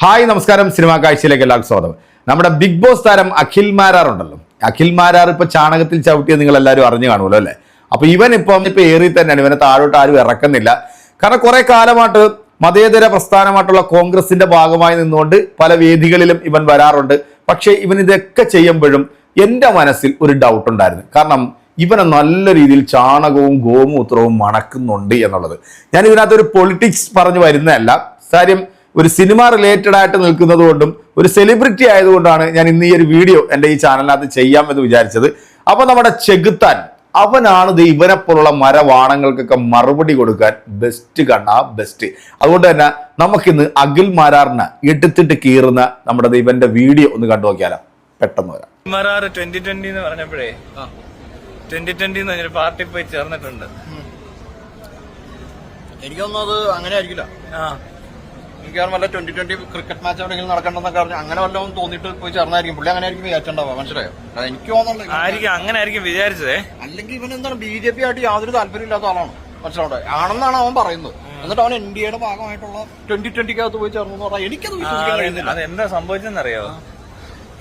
Hi നമസ്കാരം, cinema കാഴ്ചയിലേക്ക് എല്ലാവർക്കും സ്വാഗതം. നമ്മുടെ ബിഗ് ബോസ് താരം അഖിൽ മാരാർ ഉണ്ടല്ലോ, അഖിൽ മാരാർ ഇപ്പൊ ചാണകത്തിൽ ചവിട്ടിയത് നിങ്ങൾ എല്ലാവരും അറിഞ്ഞു കാണുമല്ലോ അല്ലെ. അപ്പൊ ഇവൻ ഇപ്പൊ ഏറി തന്നെയാണ്, ഇവനെ താഴോട്ട് ആരും ഇറക്കുന്നില്ല. കാരണം കുറെ കാലമായിട്ട് മതേതര പ്രസ്ഥാനമായിട്ടുള്ള കോൺഗ്രസിന്റെ ഭാഗമായി നിന്നുകൊണ്ട് പല വേദികളിലും ഇവൻ വരാറുണ്ട്. പക്ഷെ ഇവൻ ഇതൊക്കെ ചെയ്യുമ്പോഴും എൻ്റെ മനസ്സിൽ ഒരു ഡൗട്ട് ഉണ്ടായിരുന്നു. കാരണം ഇവനെ നല്ല രീതിയിൽ ചാണകവും ഗോമൂത്രവും മണക്കുന്നുണ്ട് എന്നുള്ളത്. ഞാൻ ഇതിനകത്തൊരു പൊളിറ്റിക്സ് പറഞ്ഞു വരുന്നതല്ല, കാര്യം ഒരു സിനിമ റിലേറ്റഡ് ആയിട്ട് നിൽക്കുന്നത് കൊണ്ടും ഒരു സെലിബ്രിറ്റി ആയതുകൊണ്ടാണ് ഞാൻ ഇന്ന് ഈ ഒരു വീഡിയോ എൻ്റെ ഈ ചാനലിനകത്ത് ചെയ്യാമെന്ന് വിചാരിച്ചത്. അപ്പൊ നമ്മുടെ ചെകുത്താൻ അവനാണ് ഇവനെ പോലുള്ള മരവാണങ്ങൾക്കൊക്കെ മറുപടി കൊടുക്കാൻ ബെസ്റ്റ് ബെസ്റ്റ്. അതുകൊണ്ട് തന്നെ നമുക്കിന്ന് അഖിൽ മാരാറിനെ എടുത്തിട്ട് കീറുന്ന നമ്മുടെ ഇവന്റെ വീഡിയോ ഒന്ന് കണ്ടു നോക്കിയാലോ. പെട്ടെന്ന് വരാം. മാരാർ 2020 എന്ന് പറഞ്ഞപ്പോഴേ 2020 എന്ന് പറഞ്ഞൊരു പാർട്ടി പോയി ചേർന്നിട്ടുണ്ട്. എനിക്കൊന്നും അത് അങ്ങനെ ആയിരിക്കില്ല. എനിക്ക് വല്ല 2020 ക്രിക്കറ്റ് മാച്ച് എവിടെയെങ്കിലും നടക്കണ്ടെന്നൊക്കെ പറഞ്ഞു അങ്ങനെ വല്ലതും തോന്നിട്ട് പോയി ചേർന്നായിരിക്കും. പുള്ളി അങ്ങനെ ആയിരിക്കും വിചാരിച്ചിട്ടുണ്ടാവുക. മനസ്സിലായോ? എനിക്ക് തോന്നുന്നുണ്ട് അങ്ങനെ ആയിരിക്കും വിചാരിച്ചതേ. അല്ലെങ്കിൽ ഇവൻ എന്താണ് BJP ആയിട്ട് യാതൊരു താല്പര്യമില്ലാത്ത ആളാണ്. മനസ്സിലാവട്ടെ, ആണെന്നാണ് അവൻ പറയുന്നത്. എന്നിട്ട് അവൻ NDAയുടെ ഭാഗമായിട്ടുള്ള 2020 പോയി ചേർന്നു എന്ന് പറഞ്ഞാൽ എനിക്കത് വിശ്വസിക്കാൻ കഴിയുന്നില്ല. അതെന്താ സംഭവിച്ചെന്നറിയാവോ?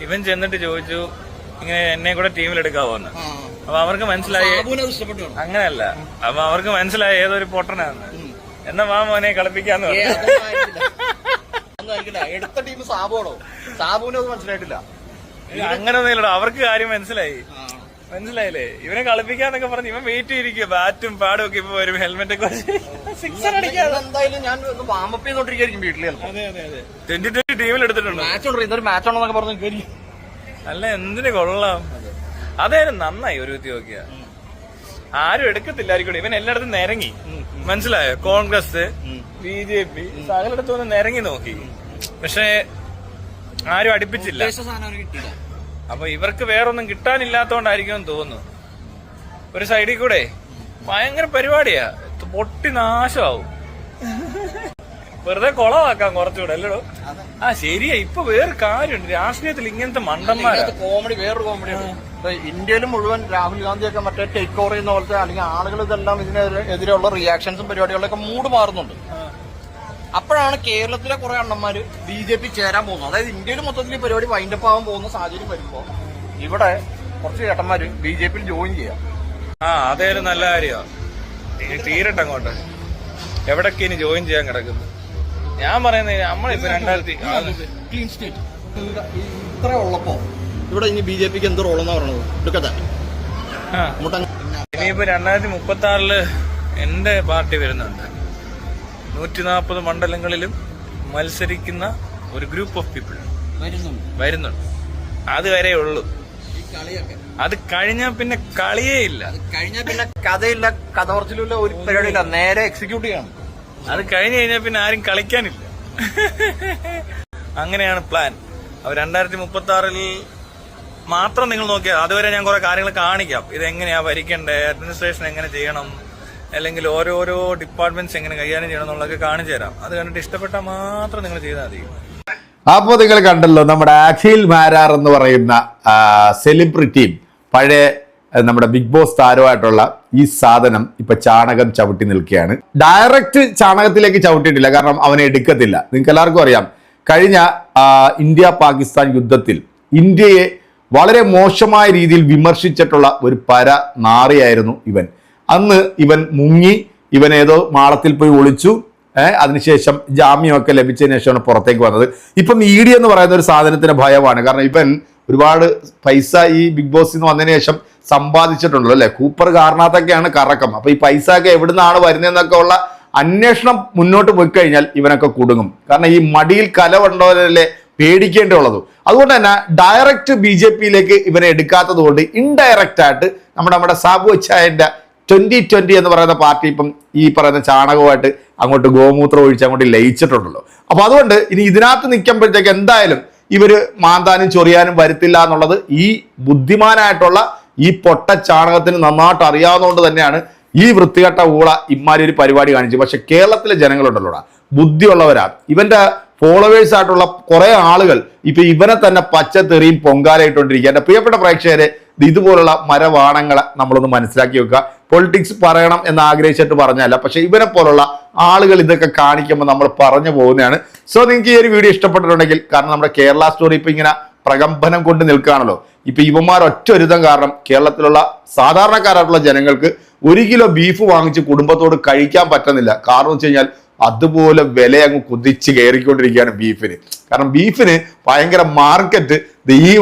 ഇവൻ ചെന്നിട്ട് ചോദിച്ചു ഇങ്ങനെ എന്നെ കൂടെ ടീമിലെടുക്കാവോന്ന്. അപ്പൊ അവർക്ക് മനസ്സിലായി അങ്ങനെയല്ല. അപ്പൊ അവർക്ക് മനസ്സിലായി ഏതൊരു പൊട്ടനാന്ന്. എന്നാ മോനെ കളിപ്പിക്കാന്ന് പറഞ്ഞു. എടുത്ത ടീം സാബുവാണോ? സാബുവിനെ അത് മനസ്സിലായിട്ടില്ല. അങ്ങനെ ഒന്നുമില്ലടോ, അവർക്ക് കാര്യം മനസ്സിലായില്ലേ? ഇവനെ കളിപ്പിക്കാന്നൊക്കെ പറഞ്ഞ് ഇവൻ വെയിറ്റ് ചെയ്തിരിക്കുക. ബാറ്റും പാടും ഒക്കെ ഇപ്പൊ വരും, ഹെൽമെറ്റ് ഒക്കെ എന്തായാലും ഞാൻ വാമപ്പ് ചെയ്തോണ്ടിരിക്കും വീട്ടിൽ. 2020 ടീമിൽ എടുത്തിട്ടുണ്ട്. മാച്ച് ഉണ്ടെന്നൊക്കെ പറഞ്ഞു. അല്ല എന്തിനു കൊള്ളാം, അതായാലും നന്നായി. ഒരു വ്യക്തി നോക്കിയ ആരും എടുക്കത്തില്ലായിരിക്കും. ഇവൻ എല്ലായിടത്തും നിരങ്ങി. മനസ്സിലായോ? കോൺഗ്രസ്, BJP സകലയിടത്തും നിരങ്ങി നോക്കി. പക്ഷെ ആരും അടുപ്പിച്ചില്ല. അപ്പൊ ഇവർക്ക് വേറൊന്നും കിട്ടാനില്ലാത്തോണ്ടായിരിക്കും തോന്നുന്നു. ഒരു സൈഡിൽ കൂടെ ഭയങ്കര പരിപാടിയാ, പൊട്ടി നാശമാവും. വെറുതെ കുളമാക്കാം കുറച്ചുകൂടെ അല്ലടോ. ശരിയാ. ഇപ്പൊ വേറെ കാര്യമുണ്ട്, രാഷ്ട്രീയത്തിൽ ഇങ്ങനത്തെ മണ്ടന്മാരാ. കോമഡി വേറൊരു കോമഡിയാണ്. ഇന്ത്യയിൽ മുഴുവൻ രാഹുൽ ഗാന്ധിയൊക്കെ മറ്റേ ടേക്ക് ഓവർ ചെയ്യുന്ന പോലത്തെ, അല്ലെങ്കിൽ ആളുകൾ ഇതെല്ലാം ഇതിനെതിരെയുള്ള റിയാക്ഷൻസും പരിപാടികളൊക്കെ മൂഡ് മാറുന്നുണ്ട്. അപ്പോഴാണ് കേരളത്തിലെ കുറെ അണ്ണന്മാര് BJP ചേരാൻ പോകുന്നത്. അതായത് ഇന്ത്യയിൽ മൊത്തത്തിൽ പരിപാടി വൈൻഡപ്പ് ആവാൻ പോകുന്ന സാഹചര്യം വരുമ്പോ ഇവിടെ കുറച്ച് ചേട്ടന്മാര് BJP ജോയിൻ ചെയ്യാം. അതേലും നല്ല കാര്യമാണ്. തീരട്ടെ അങ്ങോട്ട്. എവിടൊക്കെ ഇനി ജോയിൻ ചെയ്യാൻ കിടക്കുന്നു. ഞാൻ പറയുന്നത് നമ്മളിപ്പോ 2000 ക്ലീൻ സ്റ്റേറ്റ് ഇത്ര ഉള്ളപ്പോ ഇവിടെ ഇനി BJPക്ക് എന്ത് റോളെന്നാ പറയണത്? എടുക്കട്ടെ. ഇനിയിപ്പോ 2036 എന്റെ പാർട്ടി വരുന്നുണ്ട്. 140 മണ്ഡലങ്ങളിലും മത്സരിക്കുന്ന ഒരു ഗ്രൂപ്പ് ഓഫ് പീപ്പിൾ വരുന്നുണ്ട്. അതുവരെ ഉള്ളൂ. അത് കഴിഞ്ഞാൽ പിന്നെ കളിയേ ഇല്ല. കഴിഞ്ഞാൽ പിന്നെ കഥയില്ല, കഥ പറച്ചിലില്ല, ഒരു പരിപാടിയില്ല. നേരെ എക്സിക്യൂട്ട് ചെയ്യണം. അത് കഴിഞ്ഞു കഴിഞ്ഞാൽ പിന്നെ ആരും കളിക്കാനില്ല. അങ്ങനെയാണ് പ്ലാൻ. അപ്പൊ 2036 മാത്രം നിങ്ങൾ നോക്കിയാൽ അതുവരെ ഞാൻ കുറെ കാര്യങ്ങൾ കാണിക്കാം. ഇതെങ്ങനെയാ ഭരിക്കണ്ടേ, അഡ്മിനിസ്ട്രേഷൻ എങ്ങനെ ചെയ്യണം, അല്ലെങ്കിൽ ഓരോരോ ഡിപ്പാർട്ട്മെന്റ്സ് എങ്ങനെ കൈകാര്യം ചെയ്യണം എന്നുള്ളതൊക്കെ കാണിച്ചു തരാം. അത് കണ്ടിട്ട് ഇഷ്ടപ്പെട്ടാൽ മാത്രം നിങ്ങൾ ചെയ്താൽ മതി. അപ്പോ നിങ്ങൾ കണ്ടല്ലോ, നമ്മുടെ അഖിൽ മാരാർ എന്ന് പറയുന്ന സെലിബ്രിറ്റിയും പഴയ നമ്മുടെ ബിഗ് ബോസ് താരമായിട്ടുള്ള ഈ സാധനം ഇപ്പൊ ചാണകം ചവിട്ടി നിൽക്കുകയാണ്. ഡയറക്റ്റ് ചാണകത്തിലേക്ക് ചവിട്ടിയിട്ടില്ല, കാരണം അവനെ എടുക്കത്തില്ല. നിങ്ങൾക്ക് എല്ലാവർക്കും അറിയാം, കഴിഞ്ഞ ഇന്ത്യ പാകിസ്ഥാൻ യുദ്ധത്തിൽ ഇന്ത്യയെ വളരെ മോശമായ രീതിയിൽ വിമർശിച്ചിട്ടുള്ള ഒരു നാറിയായിരുന്നു ഇവൻ. അന്ന് ഇവൻ മുങ്ങി, ഇവൻ ഏതോ മാളത്തിൽ പോയി ഒളിച്ചു. അതിനുശേഷം ജാമ്യമൊക്കെ ലഭിച്ചതിന് ശേഷമാണ് പുറത്തേക്ക് വന്നത്. ഇപ്പം ED എന്ന് പറയുന്ന ഒരു സാധനത്തിന് ഭയമാണ്. കാരണം ഇവൻ ഒരുപാട് പൈസ ഈ ബിഗ് ബോസിൽ നിന്ന് വന്നതിന് ശേഷം സമ്പാദിച്ചിട്ടുണ്ടല്ലോ അല്ലെ. കൂപ്പർ കാരണത്തൊക്കെയാണ് കറക്കം. അപ്പൊ ഈ പൈസ ഒക്കെ എവിടുന്നാണ് വരുന്നതെന്നൊക്കെ ഉള്ള അന്വേഷണം മുന്നോട്ട് പോയി കഴിഞ്ഞാൽ ഇവനൊക്കെ കുടുങ്ങും. കാരണം ഈ മടിയിൽ കലവുണ്ടോന്നല്ലേ പേടിക്കേണ്ടുള്ളത്. അതുകൊണ്ട് തന്നെ ഡയറക്റ്റ് BJPയിലേക്ക് ഇവനെ എടുക്കാത്തത് കൊണ്ട് ഇൻഡയറക്റ്റ് ആയിട്ട് നമ്മുടെ സാബു അച്ചായന്റെ 2020 എന്ന് പറയുന്ന പാർട്ടി ഇപ്പം ഈ പറയുന്ന ചാണകമായിട്ട് അങ്ങോട്ട് ഗോമൂത്രം ഒഴിച്ച് അങ്ങോട്ട് ലയിച്ചിട്ടുണ്ടല്ലോ. അപ്പൊ അതുകൊണ്ട് ഇനി ഇതിനകത്ത് നിൽക്കുമ്പോഴത്തേക്ക് എന്തായാലും ഇവര് മാന്താനും ചൊറിയാനും വരുത്തില്ല എന്നുള്ളത് ഈ ബുദ്ധിമാനായിട്ടുള്ള ഈ പൊട്ട ചാണകത്തിന് നന്നായിട്ട് അറിയാവുന്നതുകൊണ്ട് തന്നെയാണ് ഈ വൃത്തികെട്ട ഊള ഇമ്മാരി ഒരു പരിപാടി കാണിച്ചു. പക്ഷെ കേരളത്തിലെ ജനങ്ങളുണ്ടല്ലോടാ, ബുദ്ധിയുള്ളവരാ. ഇവന്റെ ഫോളോവേഴ്സ് ആയിട്ടുള്ള കുറെ ആളുകൾ ഇപ്പൊ ഇവനെ തന്നെ പച്ചത്തെറിയും പൊങ്കാലായിട്ടോണ്ടിരിക്കുക. എന്റെ പ്രിയപ്പെട്ട പ്രേക്ഷകരെ, ഇതുപോലുള്ള മരവാണങ്ങളെ നമ്മളൊന്ന് മനസ്സിലാക്കി വെക്കുക. പൊളിറ്റിക്സ് പറയണം എന്ന് ആഗ്രഹിച്ചിട്ട് പറഞ്ഞല്ല, പക്ഷെ ഇവരെ പോലുള്ള ആളുകൾ ഇതൊക്കെ കാണിക്കുമ്പോൾ നമ്മൾ പറഞ്ഞു പോകുന്നതാണ്. സോ നിങ്ങൾക്ക് ഈ ഒരു വീഡിയോ ഇഷ്ടപ്പെട്ടിട്ടുണ്ടെങ്കിൽ, കാരണം നമ്മുടെ കേരള സ്റ്റോറി ഇപ്പൊ ഇങ്ങനെ പ്രകമ്പനം കൊണ്ട് നിൽക്കുകയാണല്ലോ, ഇപ്പൊ ഇവന്മാർ ഒറ്റ ഒരുതം കാരണം കേരളത്തിലുള്ള സാധാരണക്കാരായിട്ടുള്ള ജനങ്ങൾക്ക് 1 കിലോ ബീഫ് വാങ്ങിച്ച് കുടുംബത്തോട് കഴിക്കാൻ പറ്റുന്നില്ല. കാരണം വെച്ച് കഴിഞ്ഞാൽ അതുപോലെ വില അങ്ങ് കുതിച്ച് കയറിക്കൊണ്ടിരിക്കുകയാണ് ബീഫിന്. കാരണം ബീഫിന് ഭയങ്കര മാർക്കറ്റ് ഈ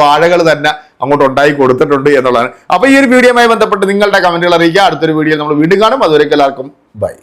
വാഴകൾ തന്നെ അങ്ങോട്ട് ഉണ്ടായി കൊടുത്തിട്ടുണ്ട് എന്നുള്ളതാണ്. അപ്പൊ ഈ ഒരു വീഡിയോയുമായി ബന്ധപ്പെട്ട് നിങ്ങളുടെ കമന്റുകൾ അറിയിക്കുക. അടുത്തൊരു വീഡിയോ നമ്മൾ വീണ്ടും കാണും. അതുവരെയ്ക്ക് എല്ലാവർക്കും ബൈ.